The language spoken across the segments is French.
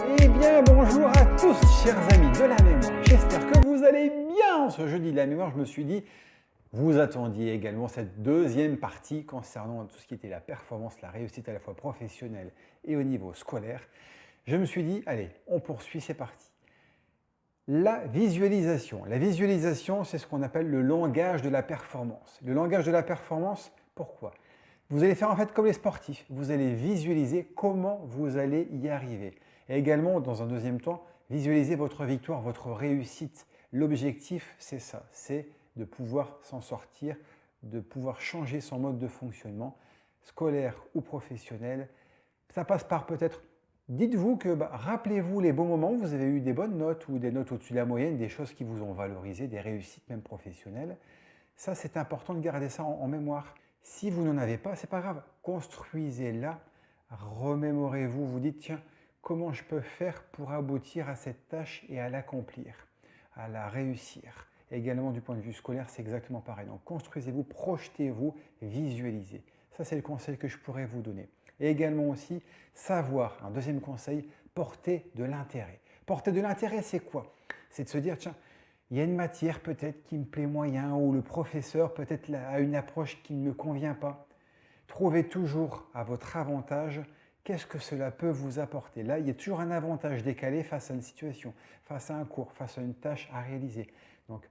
Eh bien, bonjour à tous, chers amis de la mémoire. J'espère que vous allez bien. Ce jeudi de la mémoire, je me suis dit, vous attendiez également cette deuxième partie concernant tout ce qui était la performance, la réussite à la fois professionnelle et au niveau scolaire. Je me suis dit, allez, on poursuit, c'est parti. La visualisation. La visualisation, c'est ce qu'on appelle le langage de la performance. Le langage de la performance, pourquoi? Vous allez faire en fait comme les sportifs. Vous allez visualiser comment vous allez y arriver. Et également, dans un deuxième temps, visualiser votre victoire, votre réussite. L'objectif, c'est ça, c'est de pouvoir s'en sortir, de pouvoir changer son mode de fonctionnement, scolaire ou professionnel. Ça passe par peut-être, dites-vous que, rappelez-vous les bons moments où vous avez eu des bonnes notes ou des notes au-dessus de la moyenne, des choses qui vous ont valorisé, des réussites même professionnelles. Ça, c'est important de garder ça en mémoire. Si vous n'en avez pas, c'est pas grave. Construisez-la, remémorez-vous, vous dites, tiens, comment je peux faire pour aboutir à cette tâche et à l'accomplir, à la réussir. Et également du point de vue scolaire, c'est exactement pareil. Donc construisez-vous, projetez-vous, visualisez. Ça, c'est le conseil que je pourrais vous donner. Et également aussi, savoir, un deuxième conseil, porter de l'intérêt. Porter de l'intérêt, c'est quoi? C'est de se dire, tiens, il y a une matière peut-être qui me plaît moyen ou le professeur peut-être a une approche qui ne me convient pas. Trouvez toujours à votre avantage qu'est-ce que cela peut vous apporter. Là, il y a toujours un avantage décalé face à une situation, face à un cours, face à une tâche à réaliser. Donc,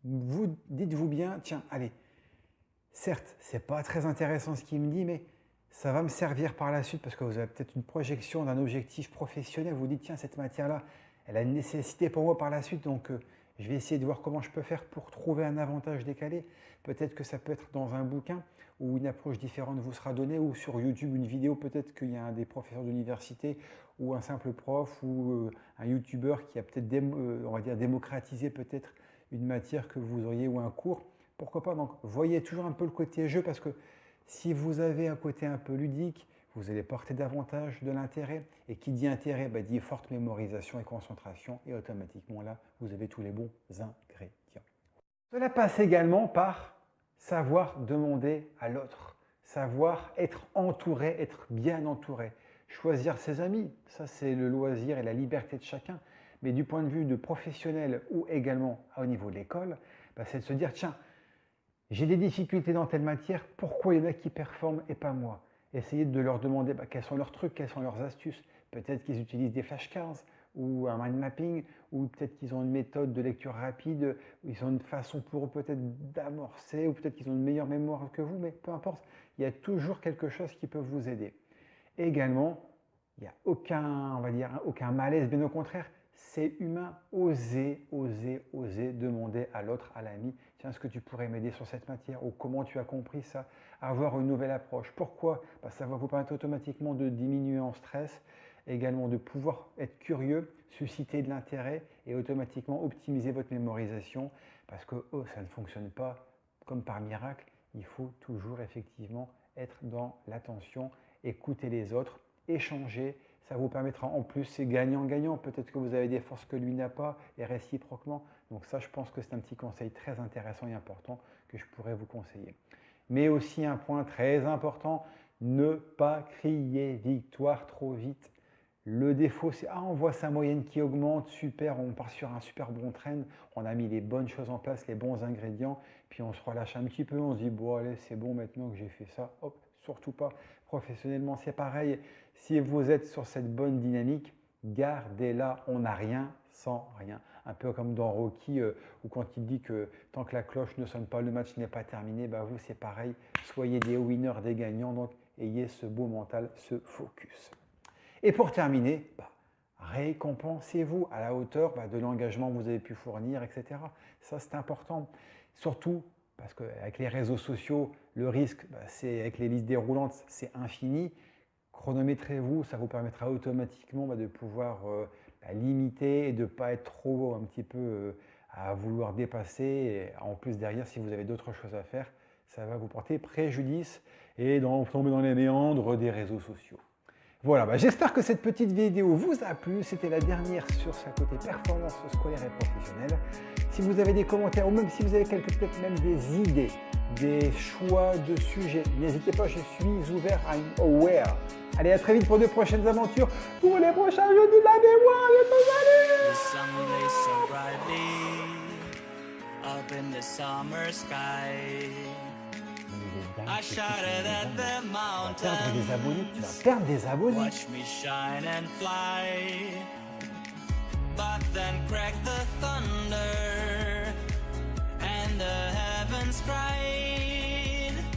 vous dites-vous bien, tiens, allez, certes, ce n'est pas très intéressant ce qu'il me dit, mais ça va me servir par la suite parce que vous avez peut-être une projection d'un objectif professionnel. Vous dites, tiens, cette matière-là, elle a une nécessité pour moi par la suite, donc je vais essayer de voir comment je peux faire pour trouver un avantage décalé. Peut-être que ça peut être dans un bouquin où une approche différente vous sera donnée, ou sur YouTube une vidéo, peut-être qu'il y a un des professeurs d'université ou un simple prof ou un YouTuber qui a peut-être, on va dire, démocratisé peut-être une matière que vous auriez ou un cours. Pourquoi pas? Donc, voyez toujours un peu le côté jeu parce que si vous avez un côté un peu ludique, vous allez porter davantage de l'intérêt. Et qui dit intérêt, dit forte mémorisation et concentration. Et automatiquement, là, vous avez tous les bons ingrédients. Cela passe également par savoir demander à l'autre. Savoir être entouré, être bien entouré. Choisir ses amis, ça c'est le loisir et la liberté de chacun. Mais du point de vue de professionnel ou également au niveau de l'école, c'est de se dire, tiens, j'ai des difficultés dans telle matière, pourquoi il y en a qui performent et pas moi? Essayez de leur demander quels sont leurs trucs, quelles sont leurs astuces. Peut-être qu'ils utilisent des flashcards ou un mind mapping, ou peut-être qu'ils ont une méthode de lecture rapide, ou ils ont une façon pour eux peut-être d'amorcer, ou peut-être qu'ils ont une meilleure mémoire que vous, mais peu importe, il y a toujours quelque chose qui peut vous aider. Également, il n'y a aucun, on va dire, aucun malaise, bien au contraire, c'est humain. Osez, osez, osez demander à l'autre, à l'ami, tiens, est-ce que tu pourrais m'aider sur cette matière? Ou comment tu as compris ça? Avoir une nouvelle approche. Pourquoi? Ça va vous permettre automatiquement de diminuer en stress, également de pouvoir être curieux, susciter de l'intérêt et automatiquement optimiser votre mémorisation parce que ça ne fonctionne pas comme par miracle. Il faut toujours effectivement être dans l'attention, écouter les autres, échanger. Ça vous permettra en plus, c'est gagnant-gagnant. Peut-être que vous avez des forces que lui n'a pas et réciproquement. Donc ça, je pense que c'est un petit conseil très intéressant et important que je pourrais vous conseiller. Mais aussi un point très important, ne pas crier victoire trop vite. Le défaut, c'est on voit sa moyenne qui augmente, super, on part sur un super bon trend, on a mis les bonnes choses en place, les bons ingrédients, puis on se relâche un petit peu, on se dit bon allez c'est bon maintenant que j'ai fait ça, hop, surtout pas. Professionnellement c'est pareil, si vous êtes sur cette bonne dynamique, gardez-la, on n'a rien sans rien. Un peu comme dans Rocky où quand il dit que tant que la cloche ne sonne pas, le match n'est pas terminé, vous c'est pareil, soyez des winners, des gagnants, donc ayez ce beau mental, ce focus. Et pour terminer, récompensez-vous à la hauteur de l'engagement que vous avez pu fournir, etc. Ça, c'est important. Surtout parce qu'avec les réseaux sociaux, le risque, c'est avec les listes déroulantes, c'est infini. Chronométrez-vous, ça vous permettra automatiquement de pouvoir limiter et de ne pas être trop un petit peu à vouloir dépasser. Et en plus, derrière, si vous avez d'autres choses à faire, ça va vous porter préjudice et tomber dans les méandres des réseaux sociaux. Voilà, j'espère que cette petite vidéo vous a plu. C'était la dernière sur sa côté performance scolaire et professionnelle. Si vous avez des commentaires ou même si vous avez peut-être même des idées, des choix de sujets, n'hésitez pas, je suis ouvert, I'm aware. Allez, à très vite pour de prochaines aventures, pour les prochains jeudis de la mémoire. I shouted at the mountain. Tu vas perdre des abonnés. Watch me shine and fly. But then cracked the thunder and the heavens cried.